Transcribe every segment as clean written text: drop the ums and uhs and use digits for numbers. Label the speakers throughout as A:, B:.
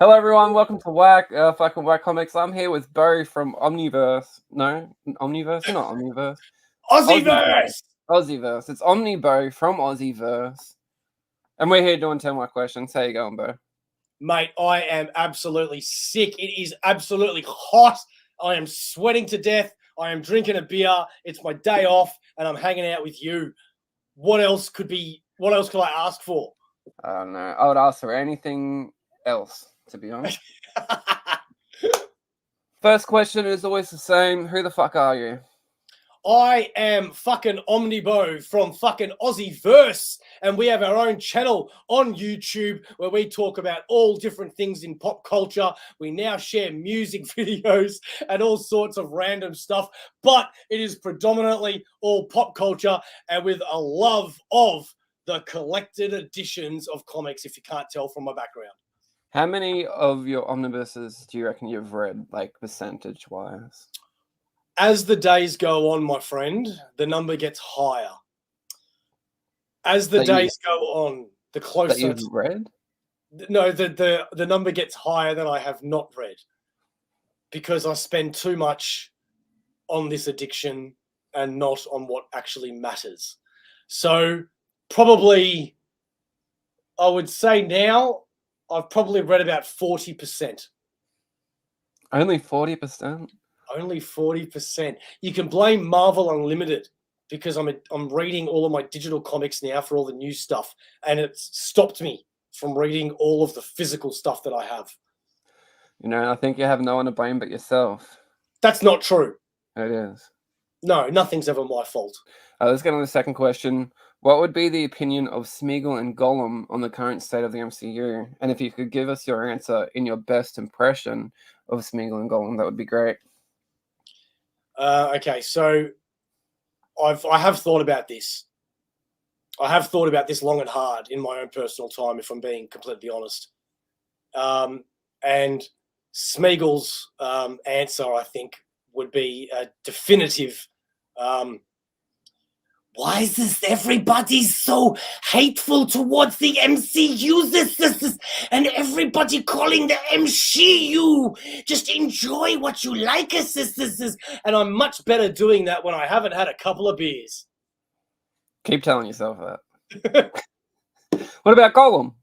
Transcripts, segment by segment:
A: Hello everyone, welcome to fucking Whack Comics. I'm here with Bo from Omniverse. No, Omniverse, not Omniverse.
B: AussieVerse!
A: AussieVerse. It's Omni-Bo from AussieVerse. And we're here doing 10 more questions. How you going, Bo?
B: Mate, I am absolutely sick. It is absolutely hot. I am sweating to death. I am drinking a beer. It's my day off, and I'm hanging out with you. What else could I ask for?
A: I don't know. I would ask for anything else, to be honest. First question is always the same. Who the fuck are you?
B: I am fucking Omnibo from fucking AussieVerse, and we have our own channel on YouTube where we talk about all different things in pop culture. We now share music videos and all sorts of random stuff, but it is predominantly all pop culture and with a love of the collected editions of comics, if you can't tell from my background.
A: How many of your omnibuses do you reckon you've read, like percentage-wise?
B: As the days go on, my friend, the number gets higher. As the days go on, the closer
A: that you've read?
B: No, the number gets higher than I have not read because I spend too much on this addiction and not on what actually matters. So probably, I would say now I've probably read about 40%.
A: Only 40%?
B: Only 40%. You can blame Marvel Unlimited because I'm reading all of my digital comics now for all the new stuff, and it's stopped me from reading all of the physical stuff that I have.
A: You know, I think you have no one to blame but yourself.
B: That's not true.
A: It is.
B: No, nothing's ever my fault.
A: Let's get on the second question. What would be the opinion of Smeagol and Gollum on the current state of the MCU? And if you could give us your answer in your best impression of Smeagol and Gollum, that would be great.
B: Okay, so I have thought about this. I have thought about this long and hard in my own personal time, if I'm being completely honest. And Smeagol's answer, I think, would be a definitive. Why is this everybody so hateful towards the MCU? And everybody calling the MCU. Just enjoy what you like. And I'm much better doing that when I haven't had a couple of beers.
A: Keep telling yourself that. What about Gollum?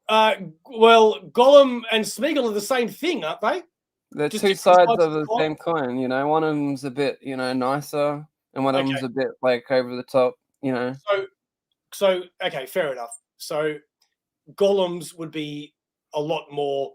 B: Well, Gollum and Smeagol are the same thing, aren't they?
A: They're two sides of the same coin, you know. One of them's a bit, nicer. And one of them's a bit like over the top,
B: So okay, fair enough. So Gollum's would be a lot more.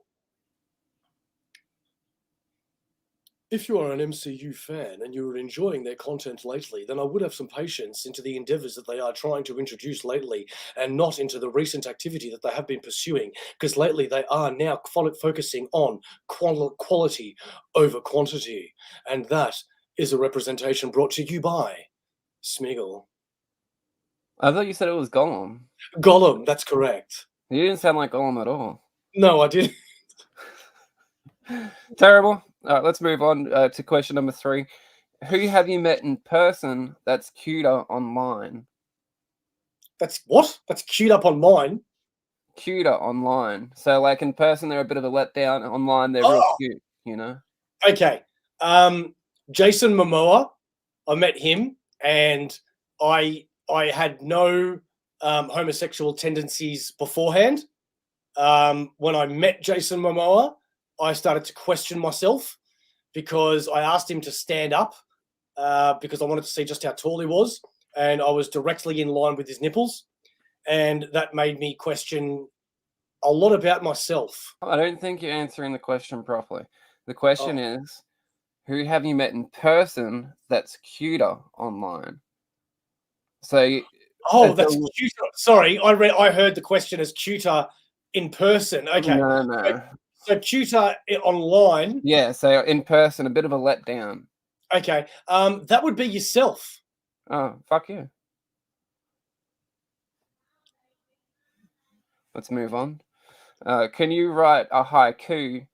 B: If you are an MCU fan and you're enjoying their content lately, then I would have some patience into the endeavors that they are trying to introduce lately and not into the recent activity that they have been pursuing, because lately they are now focusing on quality over quantity. And that is a representation brought to you by Smeagol.
A: I thought you said it was Gollum.
B: Gollum, that's correct.
A: You didn't sound like Gollum at all.
B: No, I didn't.
A: Terrible. All right, let's move on to question number 3. Who have you met in person that's cuter online?
B: That's what? That's queued up on mine.
A: Cuter online. So, like, in person, they're a bit of a letdown. Online, they're real cute, you know?
B: Okay. Jason Momoa, I met him, and I had no homosexual tendencies beforehand. When I met Jason Momoa, I started to question myself because I asked him to stand up because I wanted to see just how tall he was, and I was directly in line with his nipples, and that made me question a lot about myself.
A: I don't think you're answering the question properly. The question is, who have you met in person that's cuter online? So,
B: that's cuter. Sorry, I heard the question as cuter in person. Okay.
A: No.
B: So cuter online.
A: Yeah, so in person, a bit of a letdown.
B: Okay. That would be yourself.
A: Oh, fuck you. Let's move on. Can you write a haiku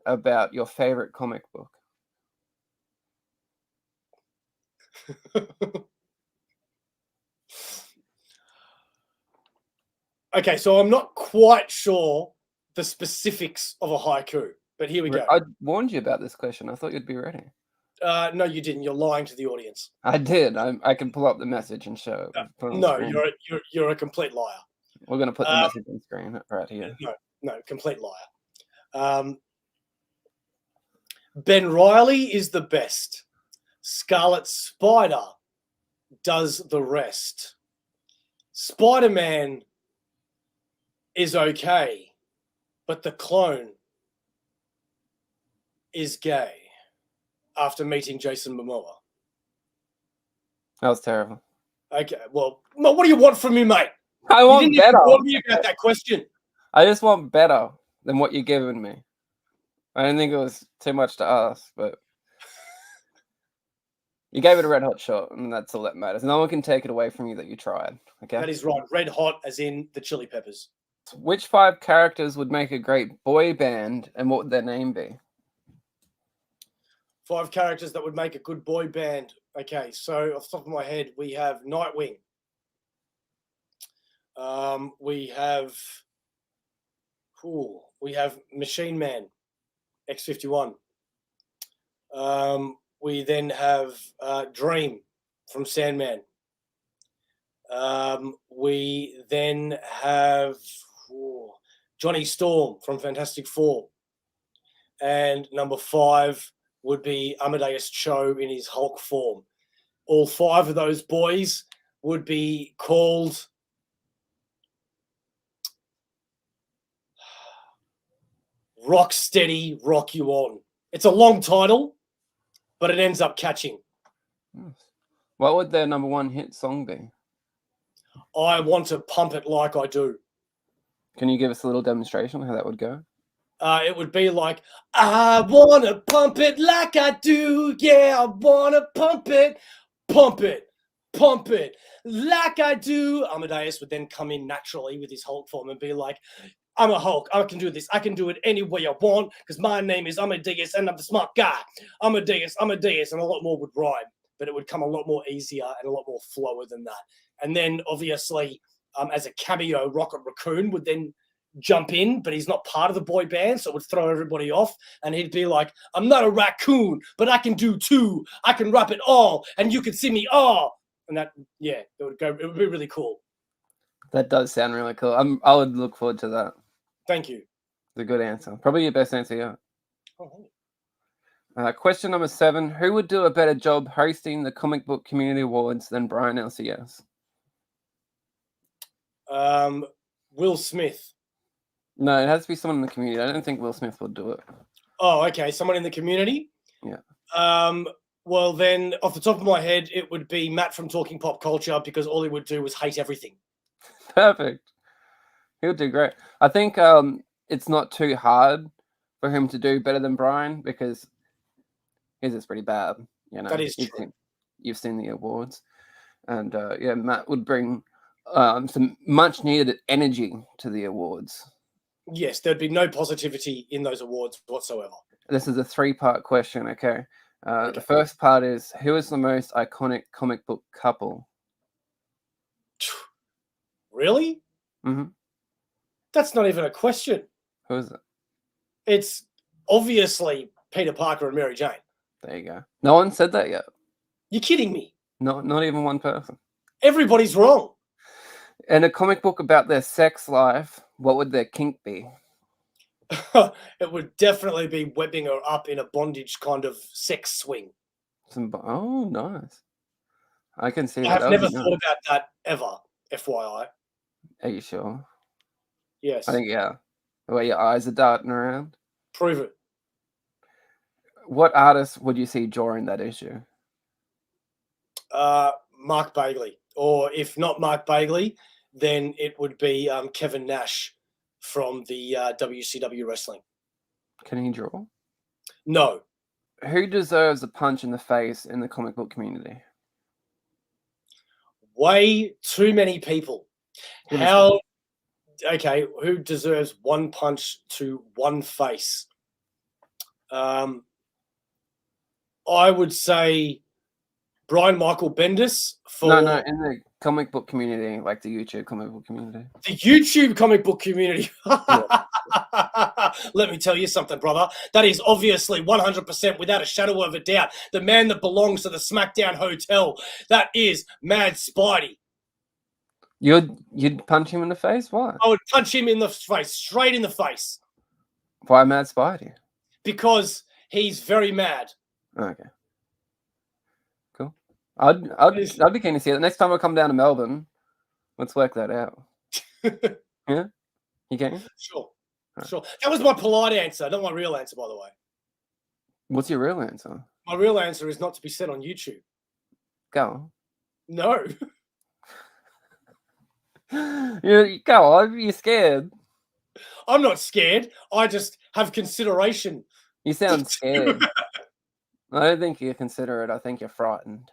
A: about your favorite comic book?
B: Okay, so I'm not quite sure the specifics of a haiku. But here we go.
A: I warned you about this question. I thought you'd be ready.
B: No, you didn't. You're lying to the audience.
A: I did. I can pull up the message and show it. Put it on
B: No,
A: screen.
B: you're a complete liar.
A: We're going to put the message on screen right here.
B: No, complete liar. Ben Riley is the best. Scarlet Spider does the rest. Spider-Man is okay, but the clone is gay after meeting Jason Momoa.
A: That was terrible.
B: Okay, well, what do you want from me, mate?
A: I want
B: you didn't
A: better.
B: Even warn me about that question.
A: I just want better than what you're giving me. I don't think it was too much to ask, but you gave it a red hot shot, and that's all that matters. No one can take it away from you that you tried. Okay.
B: That is right. Red hot, as in the chili peppers.
A: Which 5 characters would make a great boy band, and what would their name be?
B: 5 characters that would make a good boy band. Okay, so off the top of my head, we have Nightwing. We have Machine Man, X-51. We then have Dream from Sandman. We then have Johnny Storm from Fantastic Four. And number 5 would be Amadeus Cho in his Hulk form. All 5 of those boys would be called Rocksteady, Rock You On. It's a long title, but it ends up catching.
A: What would their number 1 hit song be?
B: I Want to Pump It Like I Do.
A: Can you give us a little demonstration of how that would go?
B: It would be like, I want to pump it like I do. Yeah, I want to pump it like I do. Amadeus would then come in naturally with his Hulk form and be like, I'm a Hulk. I can do this. I can do it any way I want because my name is Amadeus and I'm the smart guy. Amadeus, and a lot more would rhyme, but it would come a lot more easier and a lot more flower than that. And then obviously, as a cameo, Rocket Raccoon would then jump in, but he's not part of the boy band, so it would throw everybody off. And he'd be like, I'm not a raccoon, but I can do 2. I can rap it all, and you can see me all. And that, yeah, it would be really cool.
A: That does sound really cool. I would look forward to that.
B: Thank you.
A: It's a good answer. Probably your best answer yet.
B: Oh.
A: Question number 7. Who would do a better job hosting the Comic Book Community Awards than Brian LCS?
B: Will Smith.
A: No, it has to be someone in the community. I don't think Will Smith would do it.
B: Oh, okay. Someone in the community?
A: Yeah.
B: Well, then, off the top of my head, it would be Matt from Talking Pop Culture because all he would do was hate everything.
A: Perfect. He'll do great. I think it's not too hard for him to do better than Brian because his is pretty bad. You know,
B: that is true.
A: You've seen the awards. And, yeah, Matt would bring some much-needed energy to the awards.
B: Yes, there'd be no positivity in those awards whatsoever.
A: This is a 3-part question, okay? The first part is, who is the most iconic comic book couple?
B: Really?
A: Mm-hmm.
B: That's not even a question.
A: Who is it?
B: It's obviously Peter Parker and Mary Jane.
A: There you go. No one said that yet.
B: You're kidding me.
A: Not even one person.
B: Everybody's wrong.
A: In a comic book about their sex life, what would their kink be?
B: It would definitely be webbing her up in a bondage kind of sex swing.
A: Oh, nice. I can see
B: that.
A: I've
B: never thought about that ever, FYI.
A: Are you sure?
B: Yes.
A: I think, yeah. The way your eyes are darting around.
B: Prove it.
A: What artist would you see drawing that issue?
B: Mark Bagley. Or if not Mark Bagley, then it would be Kevin Nash from the WCW wrestling.
A: Can he draw?
B: No.
A: Who deserves a punch in the face in the comic book community?
B: Way too many people. Okay, who deserves one punch to one face? I would say Brian Michael Bendis for...
A: No, in the comic book community, like the YouTube comic book community.
B: The YouTube comic book community.
A: Yeah.
B: Let me tell you something, brother. That is obviously 100% without a shadow of a doubt the man that belongs to the SmackDown Hotel. That is Mad Spidey.
A: You'd punch him in the face? Why?
B: I would punch him in the face, straight in the face,
A: Why Mad Spidey?
B: because he's very mad.
A: Okay. Cool. I'd be keen to see it. Next time I come down to Melbourne, let's work that out. Yeah? You can?
B: Sure.
A: Right.
B: Sure. That was my polite answer, not my real answer, by the way.
A: What's your real answer?
B: My real answer is not to be said on YouTube.
A: Go
B: No.
A: on. Go on. You're scared.
B: I'm not scared. I just have consideration.
A: You sound scared. I don't think you're considerate. I think you're frightened.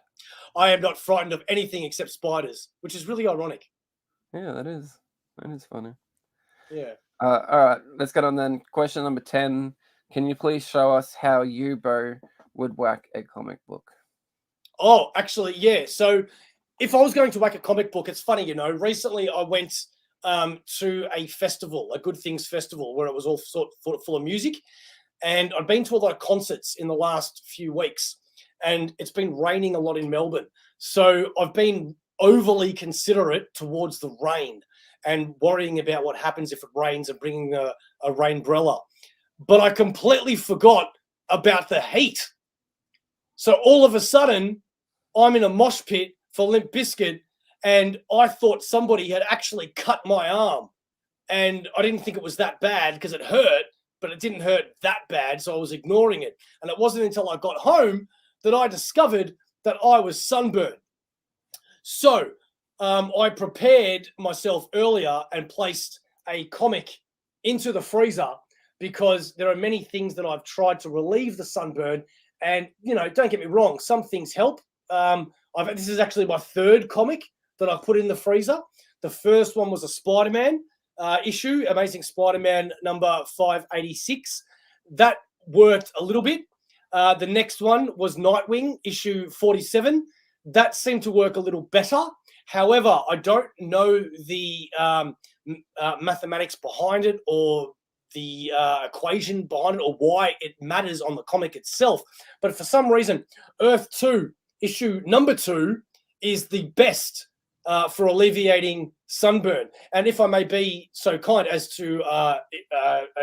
B: I am not frightened of anything except spiders, which is really ironic.
A: Yeah, that is funny.
B: Yeah.
A: All right, let's get on then. Question number 10. Can you please show us how you, bro, would whack a comic book?
B: Oh, actually, yeah. So if I was going to whack a comic book, it's funny, you know, recently I went to a festival, a Good Things festival, where it was all sort of full of music. And I've been to a lot of concerts in the last few weeks, and it's been raining a lot in Melbourne. So I've been overly considerate towards the rain and worrying about what happens if it rains and bringing a rainbrella. But I completely forgot about the heat. So all of a sudden, I'm in a mosh pit for Limp Bizkit, and I thought somebody had actually cut my arm. And I didn't think it was that bad because it hurt, but it didn't hurt that bad, so I was ignoring it. And it wasn't until I got home that I discovered that I was sunburned. So I prepared myself earlier and placed a comic into the freezer because there are many things that I've tried to relieve the sunburn. And, you know, don't get me wrong, some things help. This is actually my third comic that I've put in the freezer. The first one was a Spider-Man issue, Amazing Spider-Man number 586. That worked a little bit. The next one was Nightwing, issue 47. That seemed to work a little better. However, I don't know the mathematics behind it or the equation behind it or why it matters on the comic itself. But for some reason, Earth 2, issue number 2, is the best for alleviating sunburn. And if I may be so kind as to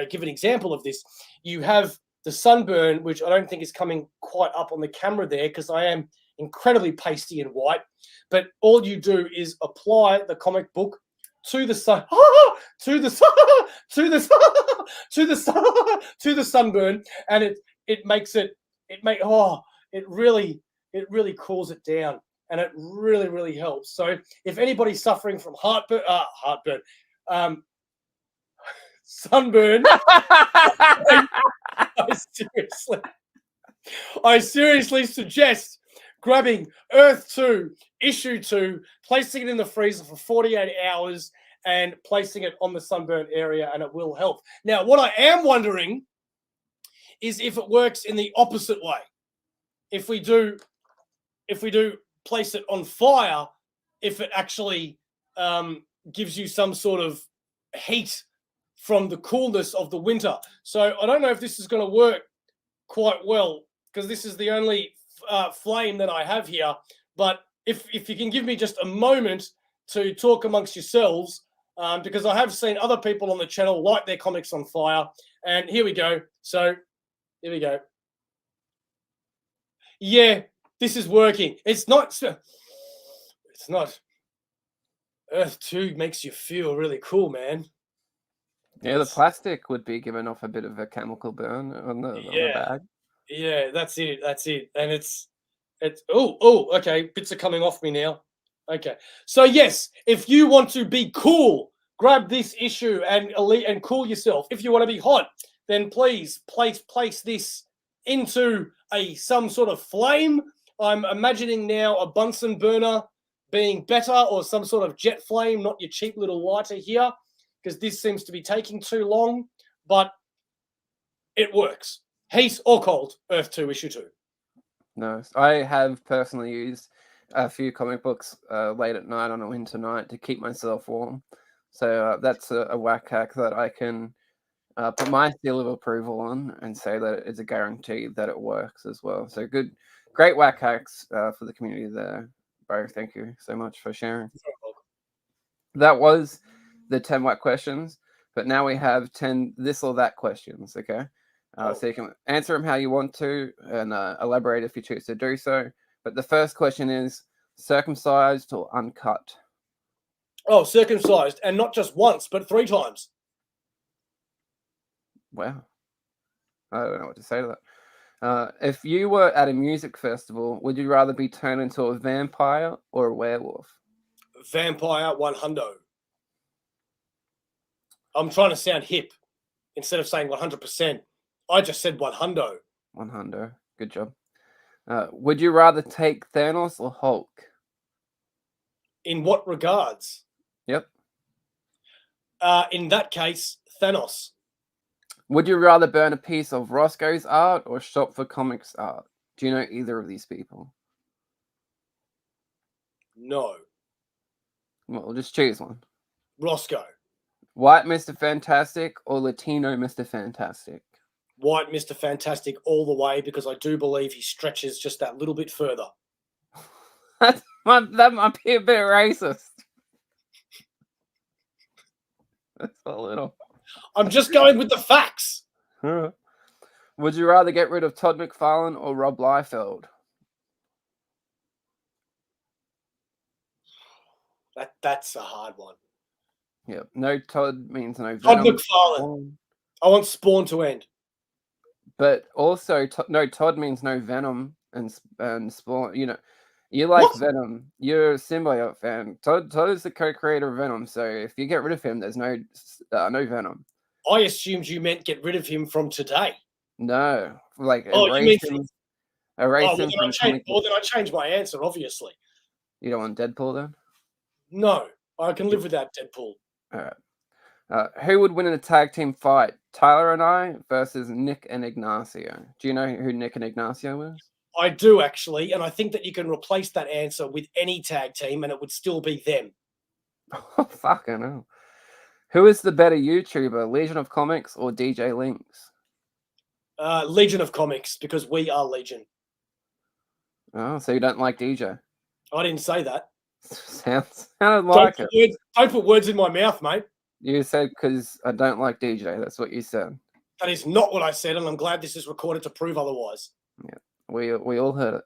B: give an example of this, you have the sunburn, which I don't think is coming quite up on the camera there because I am incredibly pasty and white. But all you do is apply the comic book to the sun, to the sunburn, and it really cools it down, and it really helps. So if anybody's suffering from sunburn, I seriously suggest grabbing Earth 2, issue 2, placing it in the freezer for 48 hours and placing it on the sunburn area, and it will help. Now, what I am wondering is if it works in the opposite way. If we do place it on fire, if it actually gives you some sort of heat from the coolness of the winter. So I don't know if this is going to work quite well because this is the only flame that I have here. But if you can give me just a moment to talk amongst yourselves, because I have seen other people on the channel light their comics on fire. And here we go. So here we go. Yeah, this is working. It's not. Earth 2 makes you feel really cool, man.
A: Yeah, the plastic would be giving off a bit of a chemical burn on the bag.
B: Yeah, that's it. And it's okay, bits are coming off me now. Okay. So yes, if you want to be cool, grab this issue and cool yourself. If you want to be hot, then please place this into some sort of flame. I'm imagining now a Bunsen burner being better, or some sort of jet flame, not your cheap little lighter here, because this seems to be taking too long, but it works. Heat or cold, Earth 2, issue 2.
A: Nice. I have personally used a few comic books late at night on a winter night to keep myself warm. So that's a whack hack that I can put my seal of approval on and say that it's a guarantee that it works as well. So good, great whack hacks for the community there, bro. Thank you so much for sharing. That was the 10 whack questions, but now we have 10 this or that questions. Okay, so you can answer them how you want to and elaborate if you choose to do so. But the first question is circumcised or uncut?
B: Oh, circumcised, and not just once, but 3 times.
A: Wow. I don't know what to say to that. If you were at a music festival, would you rather be turned into a vampire or a werewolf?
B: Vampire 100. I'm trying to sound hip instead of saying 100%. I just said 100.
A: 100. Good job. Would you rather take Thanos or Hulk?
B: In what regards?
A: Yep.
B: In that case, Thanos.
A: Would you rather burn a piece of Roscoe's art or shop for comics art? Do you know either of these people?
B: No.
A: Well, we'll just choose one.
B: Roscoe.
A: White Mr. Fantastic or Latino Mr. Fantastic?
B: White Mr. Fantastic all the way, because I do believe he stretches just that little bit further.
A: that might be a bit racist. That's a little.
B: I'm just going with the facts.
A: Would you rather get rid of Todd McFarlane or Rob Liefeld?
B: That's a hard one.
A: Yeah, no Todd means no
B: Todd
A: Venom.
B: McFarlane. I want Spawn to end.
A: But also, no Todd means no Venom and Spawn. You know, you like
B: What?
A: Venom. You're a symbiote fan. Todd is the co-creator of Venom. So if you get rid of him, there's no Venom.
B: I assumed you meant get rid of him from today.
A: No, like
B: erase him.
A: Erase him from
B: then I changed my answer, obviously.
A: You don't want Deadpool then?
B: No, I can live without Deadpool.
A: All right. Who would win in a tag team fight? Tyler and I versus Nick and Ignacio. Do you know who Nick and Ignacio is?
B: I do, actually, and I think that you can replace that answer with any tag team and it would still be them.
A: Oh, fucking hell. Who is the better YouTuber, Legion of Comics or DJ Links?
B: Legion of Comics, because we are Legion.
A: Oh, so you don't like DJ?
B: I didn't say that.
A: Sounded like it.
B: Don't put words in my mouth, mate.
A: You said because I don't like DJ. That's what you said.
B: That is not what I said, and I'm glad this is recorded to prove otherwise.
A: Yeah, we all heard it.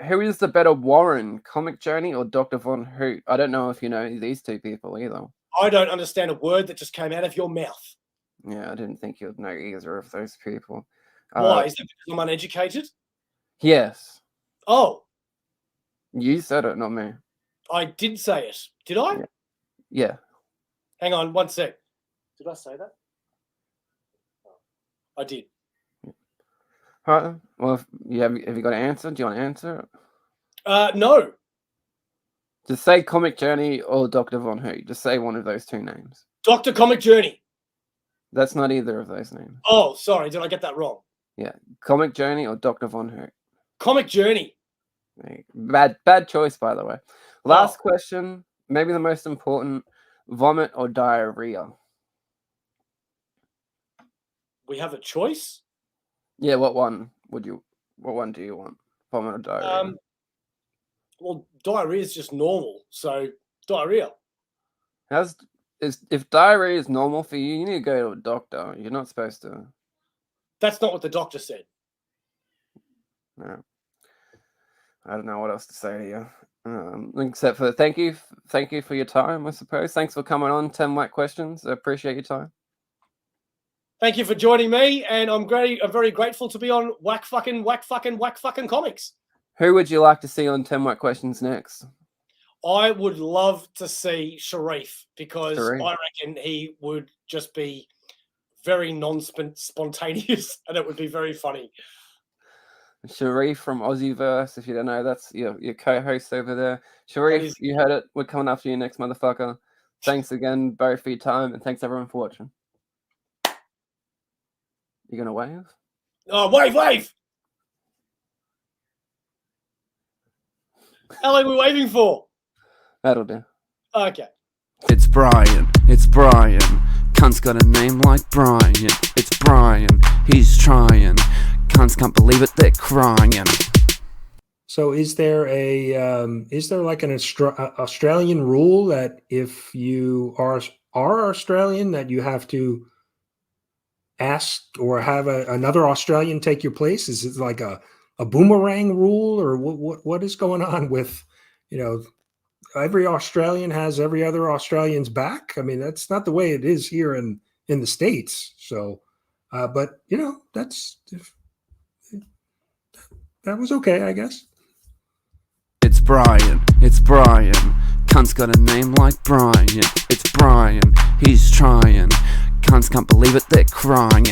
A: Who is the better Warren, Comic Journey or Dr. Von Hoot? I don't know if you know these two people either.
B: I don't understand a word that just came out of your mouth.
A: Yeah, I didn't think you'd know either of those people.
B: Why? Is that because I'm uneducated?
A: Yes.
B: Oh.
A: You said it, not me.
B: I did say it. Did I?
A: Yeah.
B: Hang on, one sec. Did I say that? I did.
A: All right. Well, have you got an answer? Do you want to answer
B: it? No.
A: Just say Comic Journey or Dr. Von Hoot. Just say one of those two names.
B: Dr. Comic Journey.
A: That's not either of those names.
B: Oh, sorry. Did I get that wrong?
A: Yeah. Comic Journey or Dr. Von Hoot.
B: Comic Journey.
A: Bad choice, by the way. Last question, maybe the most important. Vomit or diarrhea?
B: We have a choice?
A: Yeah, what one do you want? Vomit or diarrhea?
B: Well, diarrhea is just normal, so diarrhea.
A: If diarrhea is normal for you, you need to go to a doctor. You're not supposed to.
B: That's not what the doctor said.
A: No. I don't know what else to say to you. Except for thank you for your time, I suppose. Thanks for coming on 10 Whack Questions. I appreciate your time.
B: Thank you for joining me, and I'm very grateful to be on Whack fucking Comics.
A: Who would you like to see on 10 Whack Questions next?
B: I would love to see Sharif, because I reckon he would just be very non-spontaneous and it would be very funny.
A: Sharif from AussieVerse, if you don't know, that's your co-host over there. Sharif, you heard it. We're coming after you next, motherfucker. Thanks again, both, for your time, and thanks everyone for watching. You gonna wave?
B: Oh, wave! How long are we waving for?
A: That'll do.
B: Okay.
C: It's Brian. Cunt's got a name like Brian. It's Brian, he's trying. Cunts can't believe it, they're crying.
D: So is there like an Australian rule that if you are Australian that you have to ask or have another Australian take your place? Is it like a boomerang rule, or what is going on with, every Australian has every other Australian's back? I mean, that's not the way it is here in the States. So, but that was okay, I guess.
C: It's Brian, it's Brian. Cunt's got a name like Brian. It's Brian, he's trying. Cunts can't believe it, they're crying.